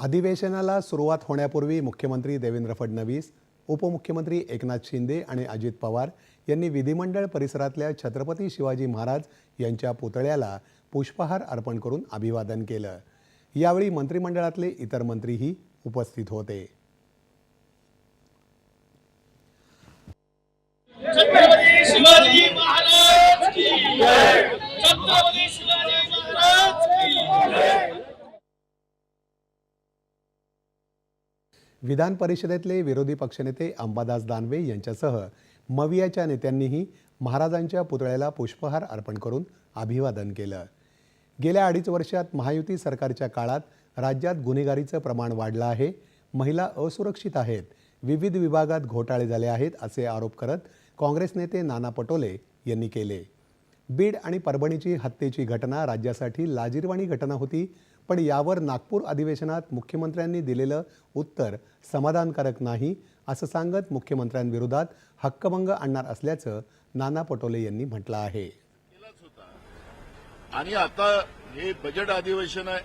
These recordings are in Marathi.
अधिवेशनाला सुरुवात होण्यापूर्वी मुख्यमंत्री देवेंद्र फडणवीस, उपमुख्यमंत्री एकनाथ शिंदे आणि अजित पवार यांनी विधिमंडळ परिसरातल्या छत्रपती शिवाजी महाराज यांच्या पुतळ्याला पुष्पहार अर्पण करून अभिवादन केलं। यावेळी मंत्रिमंडळातले इतर मंत्रीही उपस्थित होते। छत्रपती शिवाजी महाराज की जय। छत्रपती शिवाजी महाराज की जय। विधान परिषदेतले विरोधी पक्षनेते अंबादास दानवे यांच्यासह मवियाच्या नेत्यांनीही महाराजांच्या पुतळ्याला पुष्पहार अर्पण करून अभिवादन केलं। गेल्या 2.5 वर्षात महायुती सरकारच्या काळात राज्यात गुन्हेगारीचं प्रमाण वाढलं आहे, महिला असुरक्षित आहेत, विविध विभागात घोटाळे झाले आहेत असे आरोप करत काँग्रेस नेते नाना पटोले यांनी केले। बीड आणि परभणीची हत्येची घटना राज्यासाठी लाजिरवाणी घटना होती, पण यावर नागपूर अधिवेशनात मुख्यमंत्र्यांनी दिलेलं उत्तर समाधानकारक नाही असं सांगत मुख्यमंत्र्यांविरोधात हक्कभंग आणणार असल्याचं नाना पटोले यांनी म्हटलं आहे। आणि आता हे बजेट अधिवेशन आहे,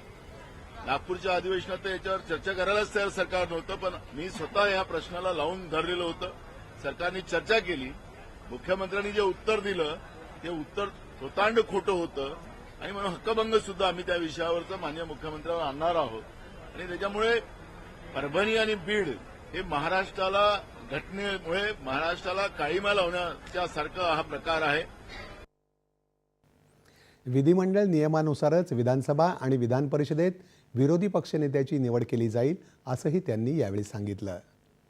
नागपूरच्या अधिवेशनात याच्यावर चर्चा करायलाच तयार सरकार नव्हतं, पण मी स्वतः या प्रश्नाला लावून धरलेलं होतं। सरकारने चर्चा केली, मुख्यमंत्र्यांनी जे उत्तर दिलं ते उत्तर स्वतांड खोटं होतं आणि म्हणून हक्कभंग सुद्धा आम्ही त्या विषयावरचं माननीय मुख्यमंत्र्यांवर आणणार आहोत। आणि त्याच्यामुळे परभणी आणि बीड हे महाराष्ट्राला घटनेमुळे महाराष्ट्राला काळीमा लावण्याच्या सारखा हा प्रकार आहे। विधिमंडळ नियमानुसारच विधानसभा आणि विधान परिषदेत विरोधी पक्षनेत्याची निवड केली जाईल असंही त्यांनी यावेळी सांगितलं।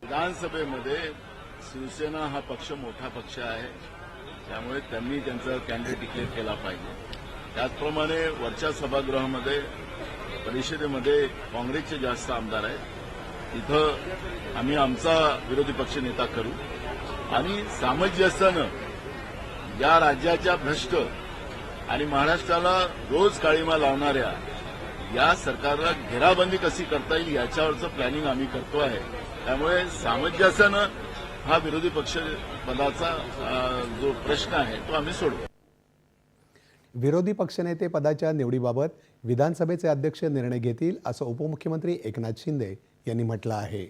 विधानसभेमध्ये शिवसेना हा पक्ष मोठा पक्ष आहे, त्यामुळे त्यांनी त्यांचा कॅन्डिडेट डिक्लेअर केला पाहिजे। त्याचप्रमाणे वरच्या सभागृहामध्ये परिषदेमध्ये काँग्रेसचे जास्त आमदार आहेत, तिथं आम्ही आमचा विरोधी पक्ष नेता करू आणि सामंजस्यानं या राज्याच्या भ्रष्ट आणि महाराष्ट्राला रोज काळीमा लावणाऱ्या या सरकारला घेराबंदी कशी करता येईल याच्यावरचं प्लॅनिंग आम्ही करतो आहे। त्यामुळे सामंजस्यानं हा विरोधी पक्ष पदाचा जो प्रश्न आहे तो आम्ही सोडवू। विरोधी पक्षनेते पदाच्या निवडीबाबत विधानसभेचे अध्यक्ष निर्णय घेतील असं उपमुख्यमंत्री एकनाथ शिंदे यांनी म्हटलं आहे।